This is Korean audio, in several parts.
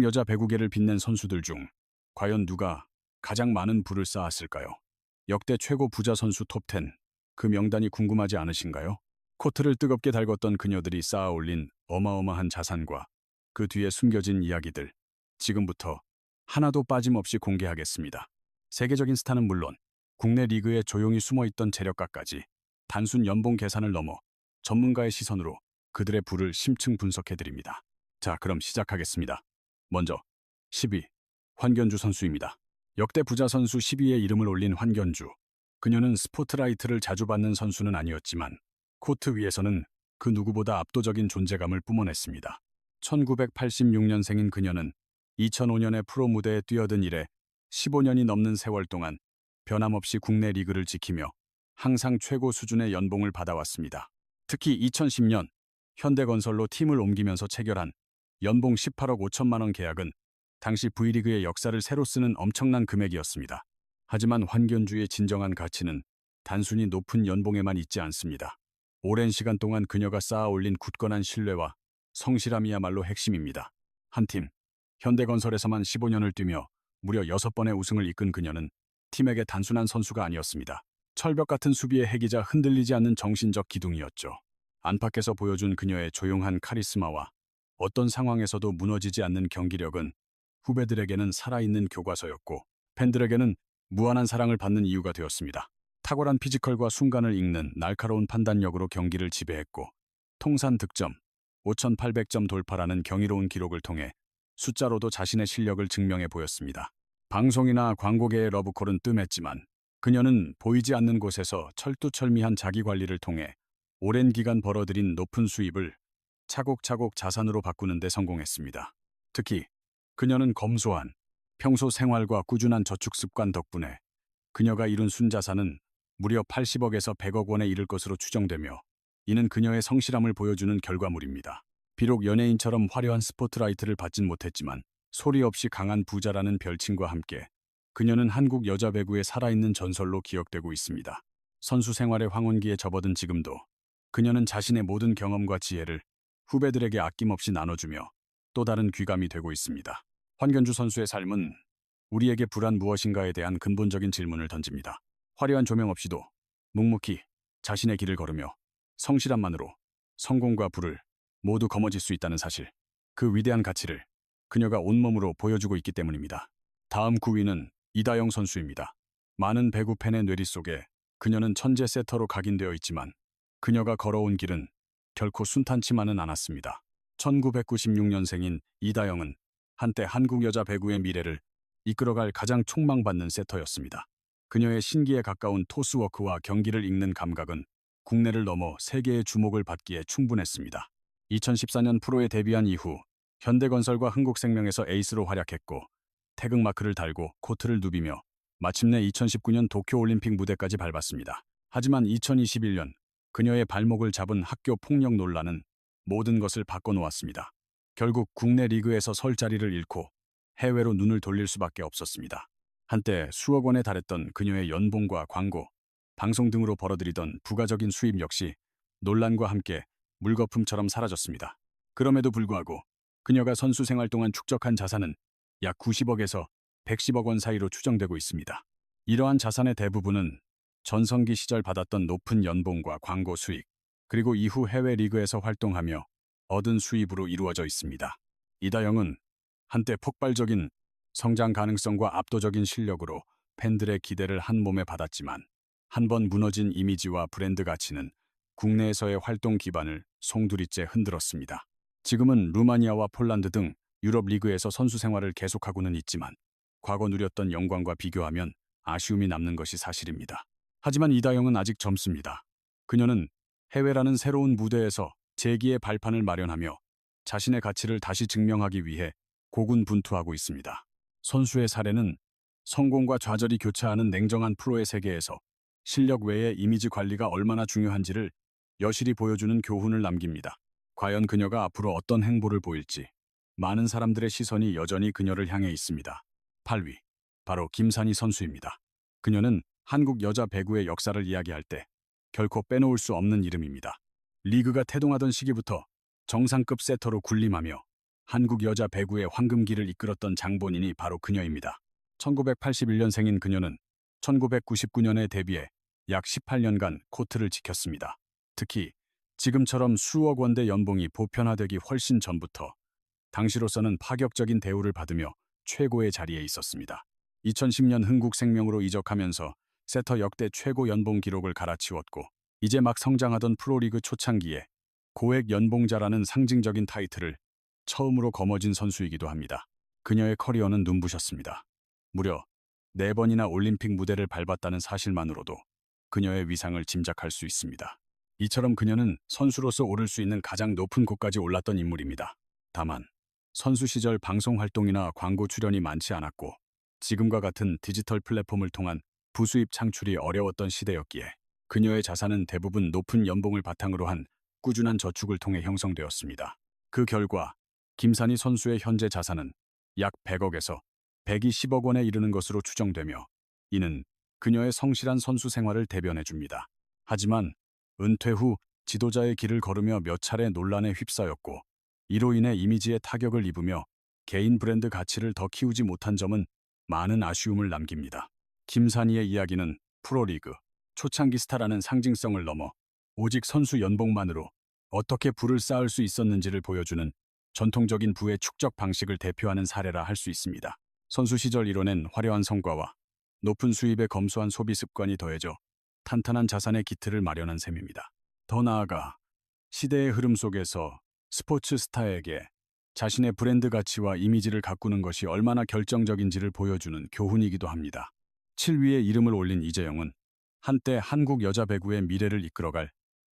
한국 여자 배구계를 빛낸 선수들 중 과연 누가 가장 많은 부를 쌓았을까요? 역대 최고 부자 선수 톱10, 그 명단이 궁금하지 않으신가요? 코트를 뜨겁게 달궜던 그녀들이 쌓아올린 어마어마한 자산과 그 뒤에 숨겨진 이야기들, 지금부터 하나도 빠짐없이 공개하겠습니다. 세계적인 스타는 물론 국내 리그에 조용히 숨어있던 재력가까지 단순 연봉 계산을 넘어 전문가의 시선으로 그들의 부를 심층 분석해드립니다. 자, 그럼 시작하겠습니다. 먼저 10위, 환견주 선수입니다. 역대 부자 선수 10위에 이름을 올린 환견주. 그녀는 스포트라이트를 자주 받는 선수는 아니었지만 코트 위에서는 그 누구보다 압도적인 존재감을 뿜어냈습니다. 1986년생인 그녀는 2005년에 프로 무대에 뛰어든 이래 15년이 넘는 세월 동안 변함없이 국내 리그를 지키며 항상 최고 수준의 연봉을 받아왔습니다. 특히 2010년 현대건설로 팀을 옮기면서 체결한 연봉 18억 5천만 원 계약은 당시 V리그의 역사를 새로 쓰는 엄청난 금액이었습니다. 하지만 환견주의 진정한 가치는 단순히 높은 연봉에만 있지 않습니다. 오랜 시간 동안 그녀가 쌓아올린 굳건한 신뢰와 성실함이야말로 핵심입니다. 한 팀, 현대건설에서만 15년을 뛰며 무려 6번의 우승을 이끈 그녀는 팀에게 단순한 선수가 아니었습니다. 철벽 같은 수비의 핵이자 흔들리지 않는 정신적 기둥이었죠. 안팎에서 보여준 그녀의 조용한 카리스마와 어떤 상황에서도 무너지지 않는 경기력은 후배들에게는 살아있는 교과서였고 팬들에게는 무한한 사랑을 받는 이유가 되었습니다. 탁월한 피지컬과 순간을 읽는 날카로운 판단력으로 경기를 지배했고 통산 득점 5,800점 돌파라는 경이로운 기록을 통해 숫자로도 자신의 실력을 증명해 보였습니다. 방송이나 광고계의 러브콜은 뜸했지만 그녀는 보이지 않는 곳에서 철두철미한 자기관리를 통해 오랜 기간 벌어들인 높은 수입을 차곡차곡 자산으로 바꾸는 데 성공했습니다. 특히 그녀는 검소한 평소 생활과 꾸준한 저축 습관 덕분에 그녀가 이룬 순자산은 무려 80억에서 100억 원에 이를 것으로 추정되며 이는 그녀의 성실함을 보여주는 결과물입니다. 비록 연예인처럼 화려한 스포트라이트를 받진 못했지만 소리 없이 강한 부자라는 별칭과 함께 그녀는 한국 여자 배구의 살아있는 전설로 기억되고 있습니다. 선수 생활의 황혼기에 접어든 지금도 그녀는 자신의 모든 경험과 지혜를 후배들에게 아낌없이 나눠주며 또 다른 귀감이 되고 있습니다. 환견주 선수의 삶은 우리에게 부란 무엇인가에 대한 근본적인 질문을 던집니다. 화려한 조명 없이도 묵묵히 자신의 길을 걸으며 성실함만으로 성공과 부를 모두 거머쥘 수 있다는 사실, 그 위대한 가치를 그녀가 온몸으로 보여주고 있기 때문입니다. 다음 9위는 이다영 선수입니다. 많은 배구 팬의 뇌리 속에 그녀는 천재 세터로 각인되어 있지만 그녀가 걸어온 길은 결코 순탄치만은 않았습니다. 1996년생인 이다영은 한때 한국 여자 배구의 미래를 이끌어갈 가장 촉망받는 세터였습니다. 그녀의 신기에 가까운 토스워크와 경기를 읽는 감각은 국내를 넘어 세계의 주목을 받기에 충분했습니다. 2014년 프로에 데뷔한 이후 현대건설과 흥국생명에서 에이스로 활약했고 태극마크를 달고 코트를 누비며 마침내 2019년 도쿄올림픽 무대까지 밟았습니다. 하지만 2021년 그녀의 발목을 잡은 학교 폭력 논란은 모든 것을 바꿔놓았습니다. 결국 국내 리그에서 설 자리를 잃고 해외로 눈을 돌릴 수밖에 없었습니다. 한때 수억 원에 달했던 그녀의 연봉과 광고, 방송 등으로 벌어들이던 부가적인 수입 역시 논란과 함께 물거품처럼 사라졌습니다. 그럼에도 불구하고 그녀가 선수 생활 동안 축적한 자산은 약 90억에서 110억 원 사이로 추정되고 있습니다. 이러한 자산의 대부분은 전성기 시절 받았던 높은 연봉과 광고 수익, 그리고 이후 해외 리그에서 활동하며 얻은 수입으로 이루어져 있습니다. 이다영은 한때 폭발적인 성장 가능성과 압도적인 실력으로 팬들의 기대를 한 몸에 받았지만 한번 무너진 이미지와 브랜드 가치는 국내에서의 활동 기반을 송두리째 흔들었습니다. 지금은 루마니아와 폴란드 등 유럽 리그에서 선수 생활을 계속하고는 있지만 과거 누렸던 영광과 비교하면 아쉬움이 남는 것이 사실입니다. 하지만 이다영은 아직 젊습니다. 그녀는 해외라는 새로운 무대에서 재기의 발판을 마련하며 자신의 가치를 다시 증명하기 위해 고군분투하고 있습니다. 선수의 사례는 성공과 좌절이 교차하는 냉정한 프로의 세계에서 실력 외에 이미지 관리가 얼마나 중요한지를 여실히 보여주는 교훈을 남깁니다. 과연 그녀가 앞으로 어떤 행보를 보일지 많은 사람들의 시선이 여전히 그녀를 향해 있습니다. 8위, 바로 김산희 선수입니다. 그녀는 한국 여자 배구의 역사를 이야기할 때 결코 빼놓을 수 없는 이름입니다. 리그가 태동하던 시기부터 정상급 세터로 군림하며 한국 여자 배구의 황금기를 이끌었던 장본인이 바로 그녀입니다. 1981년생인 그녀는 1999년에 데뷔해 약 18년간 코트를 지켰습니다. 특히 지금처럼 수억 원대 연봉이 보편화되기 훨씬 전부터 당시로서는 파격적인 대우를 받으며 최고의 자리에 있었습니다. 2010년 흥국생명으로 이적하면서 세터 역대 최고 연봉 기록을 갈아치웠고 이제 막 성장하던 프로리그 초창기에 고액 연봉자라는 상징적인 타이틀을 처음으로 거머쥔 선수이기도 합니다. 그녀의 커리어는 눈부셨습니다. 무려 4번이나 올림픽 무대를 밟았다는 사실만으로도 그녀의 위상을 짐작할 수 있습니다. 이처럼 그녀는 선수로서 오를 수 있는 가장 높은 곳까지 올랐던 인물입니다. 다만 선수 시절 방송 활동이나 광고 출연이 많지 않았고 지금과 같은 디지털 플랫폼을 통한 부수입 창출이 어려웠던 시대였기에 그녀의 자산은 대부분 높은 연봉을 바탕으로 한 꾸준한 저축을 통해 형성되었습니다. 그 결과 김산희 선수의 현재 자산은 약 100억에서 120억 원에 이르는 것으로 추정되며 이는 그녀의 성실한 선수 생활을 대변해 줍니다. 하지만 은퇴 후 지도자의 길을 걸으며 몇 차례 논란에 휩싸였고 이로 인해 이미지에 타격을 입으며 개인 브랜드 가치를 더 키우지 못한 점은 많은 아쉬움을 남깁니다. 김산희의 이야기는 프로리그 초창기 스타라는 상징성을 넘어 오직 선수 연봉만으로 어떻게 부를 쌓을 수 있었는지를 보여주는 전통적인 부의 축적 방식을 대표하는 사례라 할 수 있습니다. 선수 시절 이뤄낸 화려한 성과와 높은 수입에 검소한 소비 습관이 더해져 탄탄한 자산의 기틀을 마련한 셈입니다. 더 나아가 시대의 흐름 속에서 스포츠 스타에게 자신의 브랜드 가치와 이미지를 가꾸는 것이 얼마나 결정적인지를 보여주는 교훈이기도 합니다. 7위에 이름을 올린 이재영은 한때 한국 여자 배구의 미래를 이끌어갈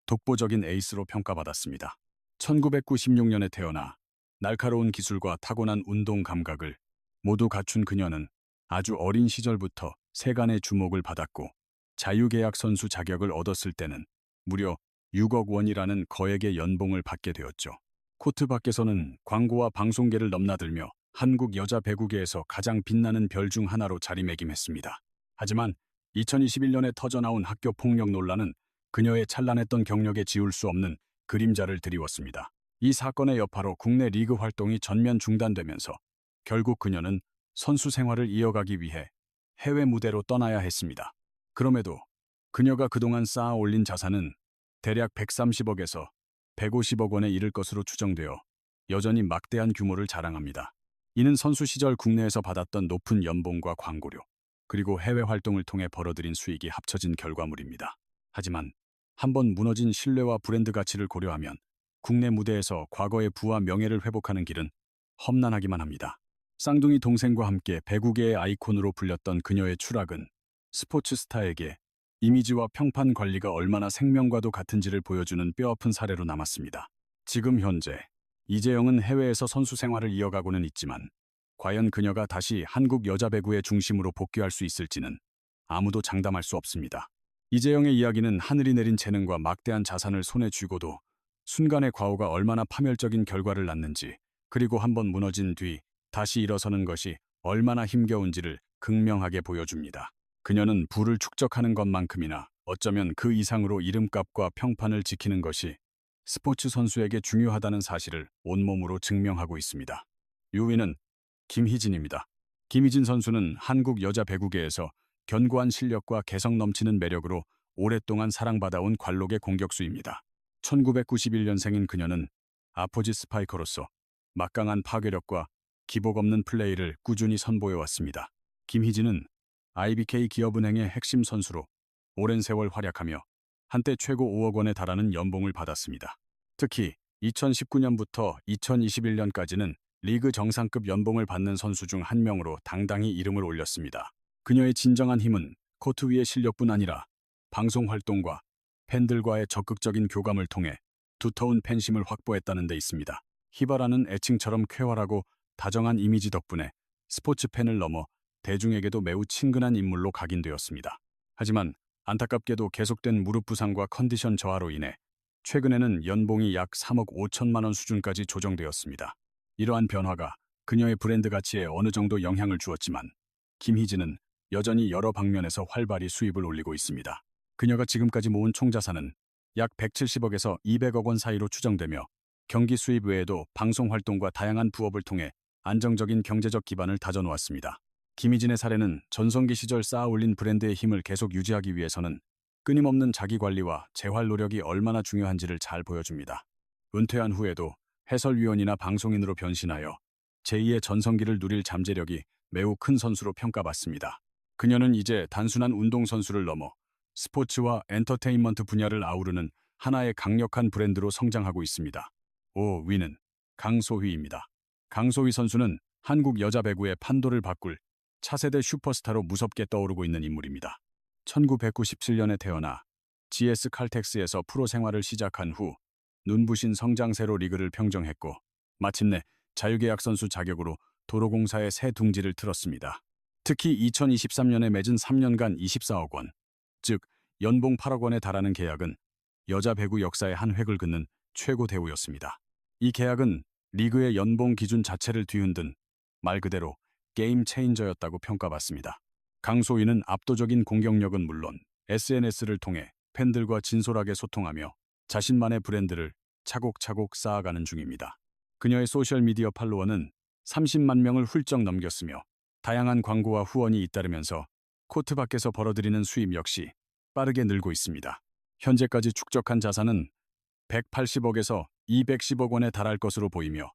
독보적인 에이스로 평가받았습니다. 1996년에 태어나 날카로운 기술과 타고난 운동 감각을 모두 갖춘 그녀는 아주 어린 시절부터 세간의 주목을 받았고 자유계약 선수 자격을 얻었을 때는 무려 6억 원이라는 거액의 연봉을 받게 되었죠. 코트 밖에서는 광고와 방송계를 넘나들며 한국 여자 배구계에서 가장 빛나는 별 중 하나로 자리매김했습니다. 하지만 2021년에 터져나온 학교 폭력 논란은 그녀의 찬란했던 경력에 지울 수 없는 그림자를 드리웠습니다. 이 사건의 여파로 국내 리그 활동이 전면 중단되면서 결국 그녀는 선수 생활을 이어가기 위해 해외 무대로 떠나야 했습니다. 그럼에도 그녀가 그동안 쌓아 올린 자산은 대략 130억에서 150억 원에 이를 것으로 추정되어 여전히 막대한 규모를 자랑합니다. 이는 선수 시절 국내에서 받았던 높은 연봉과 광고료, 그리고 해외 활동을 통해 벌어들인 수익이 합쳐진 결과물입니다. 하지만 한번 무너진 신뢰와 브랜드 가치를 고려하면 국내 무대에서 과거의 부와 명예를 회복하는 길은 험난하기만 합니다. 쌍둥이 동생과 함께 배구계의 아이콘으로 불렸던 그녀의 추락은 스포츠 스타에게 이미지와 평판 관리가 얼마나 생명과도 같은지를 보여주는 뼈아픈 사례로 남았습니다. 지금 현재 이재영은 해외에서 선수 생활을 이어가고는 있지만 과연 그녀가 다시 한국 여자 배구의 중심으로 복귀할 수 있을지는 아무도 장담할 수 없습니다. 이재영의 이야기는 하늘이 내린 재능과 막대한 자산을 손에 쥐고도 순간의 과오가 얼마나 파멸적인 결과를 낳는지, 그리고 한번 무너진 뒤 다시 일어서는 것이 얼마나 힘겨운지를 극명하게 보여줍니다. 그녀는 부를 축적하는 것만큼이나 어쩌면 그 이상으로 이름값과 평판을 지키는 것이 스포츠 선수에게 중요하다는 사실을 온몸으로 증명하고 있습니다. 6위는 김희진입니다. 김희진 선수는 한국 여자 배구계에서 견고한 실력과 개성 넘치는 매력으로 오랫동안 사랑받아온 관록의 공격수입니다. 1991년생인 그녀는 아포지 스파이커로서 막강한 파괴력과 기복 없는 플레이를 꾸준히 선보여왔습니다. 김희진은 IBK 기업은행의 핵심 선수로 오랜 세월 활약하며 한때 최고 5억 원에 달하는 연봉을 받았습니다. 특히 2019년부터 2021년까지는 리그 정상급 연봉을 받는 선수 중 한 명으로 당당히 이름을 올렸습니다. 그녀의 진정한 힘은 코트 위의 실력뿐 아니라 방송 활동과 팬들과의 적극적인 교감을 통해 두터운 팬심을 확보했다는 데 있습니다. 히바라는 애칭처럼 쾌활하고 다정한 이미지 덕분에 스포츠 팬을 넘어 대중에게도 매우 친근한 인물로 각인되었습니다. 하지만 안타깝게도 계속된 무릎 부상과 컨디션 저하로 인해 최근에는 연봉이 약 3억 5천만 원 수준까지 조정되었습니다. 이러한 변화가 그녀의 브랜드 가치에 어느 정도 영향을 주었지만 김희진은 여전히 여러 방면에서 활발히 수입을 올리고 있습니다. 그녀가 지금까지 모은 총 자산은 약 170억에서 200억 원 사이로 추정되며 경기 수입 외에도 방송 활동과 다양한 부업을 통해 안정적인 경제적 기반을 다져놓았습니다. 김희진의 사례는 전성기 시절 쌓아올린 브랜드의 힘을 계속 유지하기 위해서는 끊임없는 자기관리와 재활 노력이 얼마나 중요한지를 잘 보여줍니다. 은퇴한 후에도 해설위원이나 방송인으로 변신하여 제2의 전성기를 누릴 잠재력이 매우 큰 선수로 평가받습니다. 그녀는 이제 단순한 운동선수를 넘어 스포츠와 엔터테인먼트 분야를 아우르는 하나의 강력한 브랜드로 성장하고 있습니다. 5위는 강소희입니다. 강소희 선수는 한국 여자 배구의 판도를 바꿀 차세대 슈퍼스타로 무섭게 떠오르고 있는 인물입니다. 1997년에 태어나 GS 칼텍스에서 프로 생활을 시작한 후 눈부신 성장세로 리그를 평정했고 마침내 자유계약 선수 자격으로 도로공사의 새 둥지를 틀었습니다. 특히 2023년에 맺은 3년간 24억 원, 즉 연봉 8억 원에 달하는 계약은 여자 배구 역사의 한 획을 긋는 최고 대우였습니다. 이 계약은 리그의 연봉 기준 자체를 뒤흔든 말 그대로 게임 체인저였다고 평가받습니다. 강소희는 압도적인 공격력은 물론 SNS를 통해 팬들과 진솔하게 소통하며 자신만의 브랜드를 차곡차곡 쌓아가는 중입니다. 그녀의 소셜미디어 팔로워는 30만 명을 훌쩍 넘겼으며 다양한 광고와 후원이 잇따르면서 코트 밖에서 벌어들이는 수입 역시 빠르게 늘고 있습니다. 현재까지 축적한 자산은 180억에서 210억 원에 달할 것으로 보이며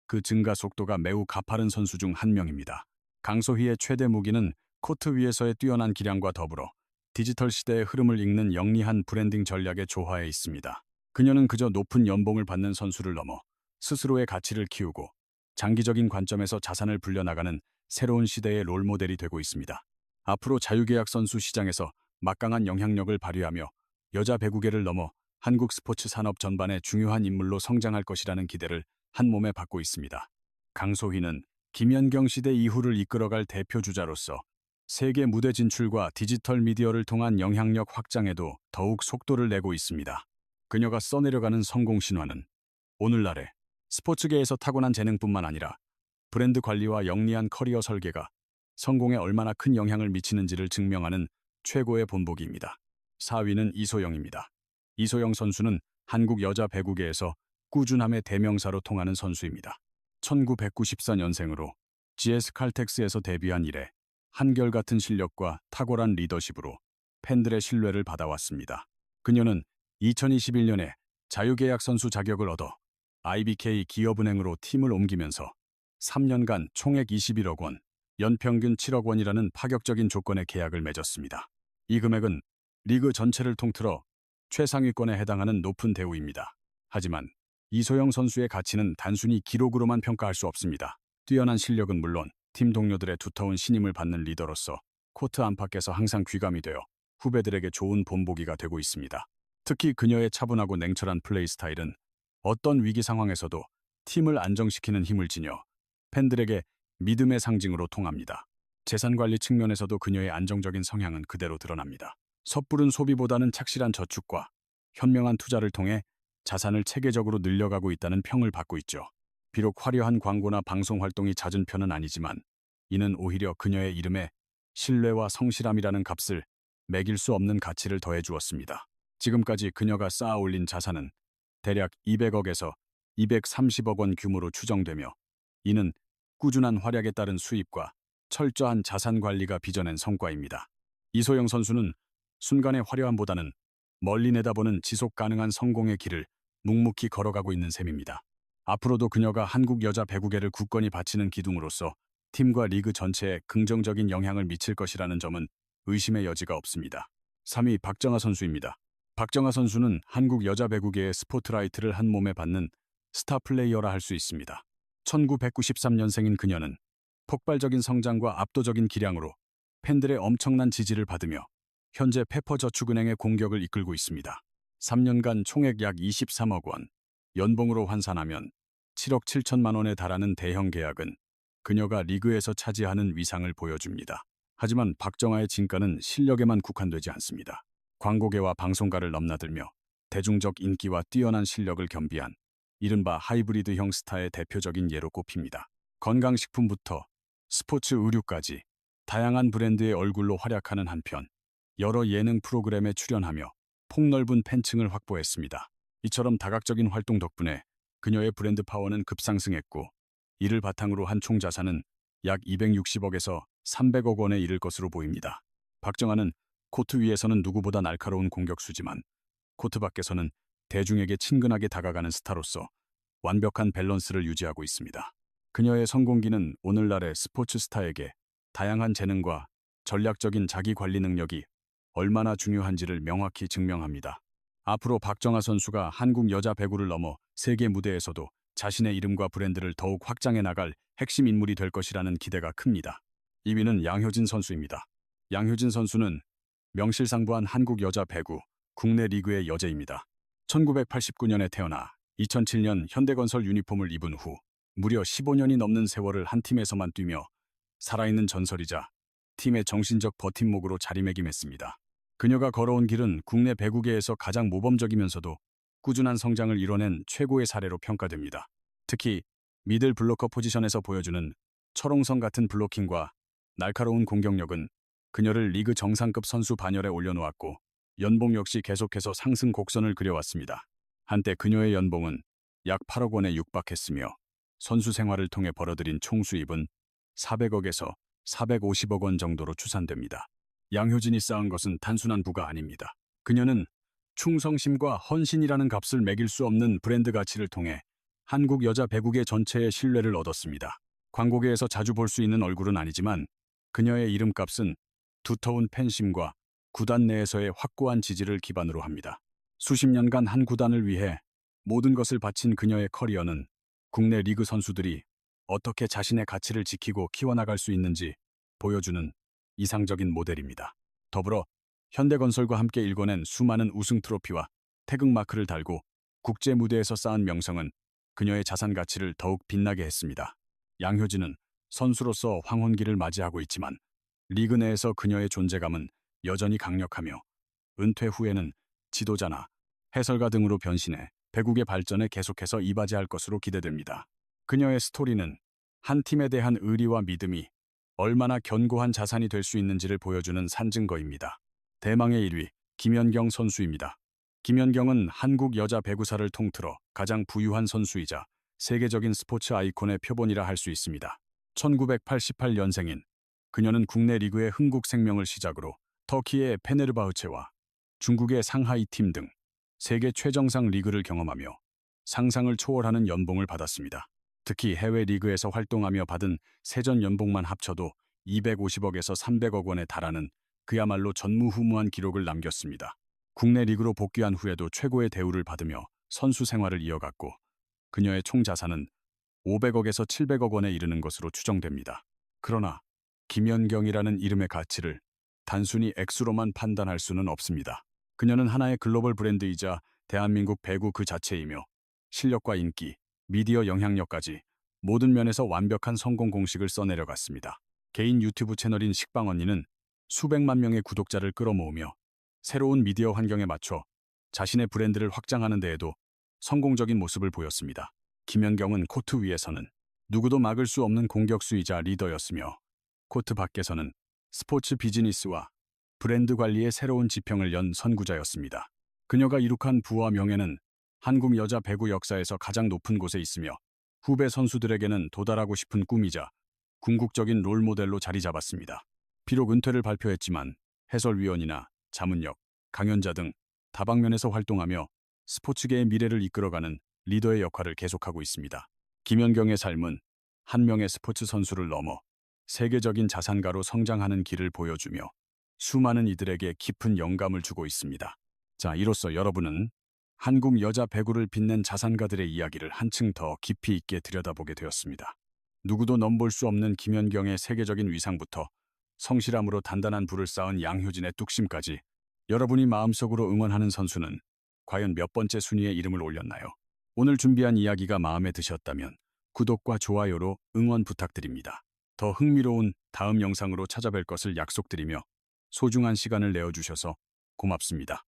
그 증가 속도가 매우 가파른 선수 중 한 명입니다. 강소희의 최대 무기는 코트 위에서의 뛰어난 기량과 더불어 디지털 시대의 흐름을 읽는 영리한 브랜딩 전략의 조화에 있습니다. 그녀는 그저 높은 연봉을 받는 선수를 넘어 스스로의 가치를 키우고 장기적인 관점에서 자산을 불려나가는 새로운 시대의 롤모델이 되고 있습니다. 앞으로 자유계약 선수 시장에서 막강한 영향력을 발휘하며 여자 배구계를 넘어 한국 스포츠 산업 전반의 중요한 인물로 성장할 것이라는 기대를 한몸에 받고 있습니다. 강소희는 김연경 시대 이후를 이끌어갈 대표주자로서 세계 무대 진출과 디지털 미디어를 통한 영향력 확장에도 더욱 속도를 내고 있습니다. 그녀가 써내려가는 성공 신화는 오늘날의 스포츠계에서 타고난 재능뿐만 아니라 브랜드 관리와 영리한 커리어 설계가 성공에 얼마나 큰 영향을 미치는지를 증명하는 최고의 본보기입니다. 4위는 이소영입니다. 이소영 선수는 한국 여자 배구계에서 꾸준함의 대명사로 통하는 선수입니다. 1994년생으로 GS 칼텍스에서 데뷔한 이래 한결같은 실력과 탁월한 리더십으로 팬들의 신뢰를 받아왔습니다. 그녀는 2021년에 자유계약 선수 자격을 얻어 IBK 기업은행으로 팀을 옮기면서 3년간 총액 21억 원, 연평균 7억 원이라는 파격적인 조건의 계약을 맺었습니다. 이 금액은 리그 전체를 통틀어 최상위권에 해당하는 높은 대우입니다. 하지만 이소영 선수의 가치는 단순히 기록으로만 평가할 수 없습니다. 뛰어난 실력은 물론 팀 동료들의 두터운 신임을 받는 리더로서 코트 안팎에서 항상 귀감이 되어 후배들에게 좋은 본보기가 되고 있습니다. 특히 그녀의 차분하고 냉철한 플레이 스타일은 어떤 위기 상황에서도 팀을 안정시키는 힘을 지녀 팬들에게 믿음의 상징으로 통합니다. 재산관리 측면에서도 그녀의 안정적인 성향은 그대로 드러납니다. 섣부른 소비보다는 착실한 저축과 현명한 투자를 통해 자산을 체계적으로 늘려가고 있다는 평을 받고 있죠. 비록 화려한 광고나 방송 활동이 잦은 편은 아니지만 이는 오히려 그녀의 이름에 신뢰와 성실함이라는 값을 매길 수 없는 가치를 더해 주었습니다. 지금까지 그녀가 쌓아 올린 자산은 대략 200억에서 230억 원 규모로 추정되며 이는 꾸준한 활약에 따른 수입과 철저한 자산 관리가 빚어낸 성과입니다. 이소영 선수는 순간의 화려함보다는 멀리 내다보는 지속 가능한 성공의 길을 묵묵히 걸어가고 있는 셈입니다. 앞으로도 그녀가 한국 여자 배구계를 굳건히 받치는 기둥으로서 팀과 리그 전체에 긍정적인 영향을 미칠 것이라는 점은 의심의 여지가 없습니다. 3위 박정아 선수입니다. 박정아 선수는 한국 여자 배구계의 스포트라이트를 한 몸에 받는 스타 플레이어라 할 수 있습니다. 1993년생인 그녀는 폭발적인 성장과 압도적인 기량으로 팬들의 엄청난 지지를 받으며 현재 페퍼저축은행의 공격을 이끌고 있습니다. 3년간 총액 약 23억 원, 연봉으로 환산하면 7억 7천만 원에 달하는 대형 계약은 그녀가 리그에서 차지하는 위상을 보여줍니다. 하지만 박정아의 진가는 실력에만 국한되지 않습니다. 광고계와 방송가를 넘나들며 대중적 인기와 뛰어난 실력을 겸비한 이른바 하이브리드형 스타의 대표적인 예로 꼽힙니다. 건강식품부터 스포츠 의류까지 다양한 브랜드의 얼굴로 활약하는 한편 여러 예능 프로그램에 출연하며 폭넓은 팬층을 확보했습니다. 이처럼 다각적인 활동 덕분에 그녀의 브랜드 파워는 급상승했고 이를 바탕으로 한 총 자산은 약 260억에서 300억 원에 이를 것으로 보입니다. 박정아는 코트 위에서는 누구보다 날카로운 공격수지만 코트 밖에서는 대중에게 친근하게 다가가는 스타로서 완벽한 밸런스를 유지하고 있습니다. 그녀의 성공기는 오늘날의 스포츠 스타에게 다양한 재능과 전략적인 자기 관리 능력이 얼마나 중요한지를 명확히 증명합니다. 앞으로 박정아 선수가 한국 여자 배구를 넘어 세계 무대에서도 자신의 이름과 브랜드를 더욱 확장해 나갈 핵심 인물이 될 것이라는 기대가 큽니다. 2위는 양효진 선수입니다. 양효진 선수는 명실상부한 한국 여자 배구 국내 리그의 여제입니다. 1989년에 태어나 2007년 현대건설 유니폼을 입은 후 무려 15년이 넘는 세월을 한 팀에서만 뛰며 살아있는 전설이자 팀의 정신적 버팀목으로 자리매김했습니다. 그녀가 걸어온 길은 국내 배구계에서 가장 모범적이면서도 꾸준한 성장을 이뤄낸 최고의 사례로 평가됩니다. 특히 미들 블로커 포지션에서 보여주는 철옹성 같은 블로킹과 날카로운 공격력은 그녀를 리그 정상급 선수 반열에 올려놓았고 연봉 역시 계속해서 상승 곡선을 그려왔습니다. 한때 그녀의 연봉은 약 8억 원에 육박했으며 선수 생활을 통해 벌어들인 총 수입은 400억에서 450억 원 정도로 추산됩니다. 양효진이 쌓은 것은 단순한 부가 아닙니다. 그녀는 충성심과 헌신이라는 값을 매길 수 없는 브랜드 가치를 통해 한국 여자 배구계 전체의 신뢰를 얻었습니다. 광고계에서 자주 볼 수 있는 얼굴은 아니지만 그녀의 이름값은 두터운 팬심과 구단 내에서의 확고한 지지를 기반으로 합니다. 수십 년간 한 구단을 위해 모든 것을 바친 그녀의 커리어는 국내 리그 선수들이 어떻게 자신의 가치를 지키고 키워나갈 수 있는지 보여주는 이상적인 모델입니다. 더불어 현대건설과 함께 일궈낸 수많은 우승 트로피와 태극마크를 달고 국제 무대에서 쌓은 명성은 그녀의 자산 가치를 더욱 빛나게 했습니다. 양효진은 선수로서 황혼기를 맞이하고 있지만 리그 내에서 그녀의 존재감은 여전히 강력하며 은퇴 후에는 지도자나 해설가 등으로 변신해 배구의 발전에 계속해서 이바지할 것으로 기대됩니다. 그녀의 스토리는 한 팀에 대한 의리와 믿음이 얼마나 견고한 자산이 될 수 있는지를 보여주는 산증거입니다. 대망의 1위, 김연경 선수입니다. 김연경은 한국 여자 배구사를 통틀어 가장 부유한 선수이자 세계적인 스포츠 아이콘의 표본이라 할 수 있습니다. 1988년생인 그녀는 국내 리그의 흥국생명을 시작으로 터키의 페네르바흐체와 중국의 상하이 팀 등 세계 최정상 리그를 경험하며 상상을 초월하는 연봉을 받았습니다. 특히 해외 리그에서 활동하며 받은 세전 연봉만 합쳐도 250억에서 300억 원에 달하는 그야말로 전무후무한 기록을 남겼습니다. 국내 리그로 복귀한 후에도 최고의 대우를 받으며 선수 생활을 이어갔고 그녀의 총 자산은 500억에서 700억 원에 이르는 것으로 추정됩니다. 그러나 김연경이라는 이름의 가치를 단순히 액수로만 판단할 수는 없습니다. 그녀는 하나의 글로벌 브랜드이자 대한민국 배구 그 자체이며 실력과 인기, 미디어 영향력까지 모든 면에서 완벽한 성공 공식을 써내려갔습니다. 개인 유튜브 채널인 식빵언니는 수백만 명의 구독자를 끌어모으며 새로운 미디어 환경에 맞춰 자신의 브랜드를 확장하는 데에도 성공적인 모습을 보였습니다. 김연경은 코트 위에서는 누구도 막을 수 없는 공격수이자 리더였으며 코트 밖에서는 스포츠 비즈니스와 브랜드 관리의 새로운 지평을 연 선구자였습니다. 그녀가 이룩한 부와 명예는 한국 여자 배구 역사에서 가장 높은 곳에 있으며 후배 선수들에게는 도달하고 싶은 꿈이자 궁극적인 롤모델로 자리 잡았습니다. 비록 은퇴를 발표했지만 해설위원이나 자문역, 강연자 등 다방면에서 활동하며 스포츠계의 미래를 이끌어가는 리더의 역할을 계속하고 있습니다. 김연경의 삶은 한 명의 스포츠 선수를 넘어 세계적인 자산가로 성장하는 길을 보여주며 수많은 이들에게 깊은 영감을 주고 있습니다. 자, 이로써 여러분은 한국 여자 배구를 빛낸 자산가들의 이야기를 한층 더 깊이 있게 들여다보게 되었습니다. 누구도 넘볼 수 없는 김연경의 세계적인 위상부터 성실함으로 단단한 부를 쌓은 양효진의 뚝심까지 여러분이 마음속으로 응원하는 선수는 과연 몇 번째 순위에 이름을 올렸나요? 오늘 준비한 이야기가 마음에 드셨다면 구독과 좋아요로 응원 부탁드립니다. 더 흥미로운 다음 영상으로 찾아뵐 것을 약속드리며 소중한 시간을 내어주셔서 고맙습니다.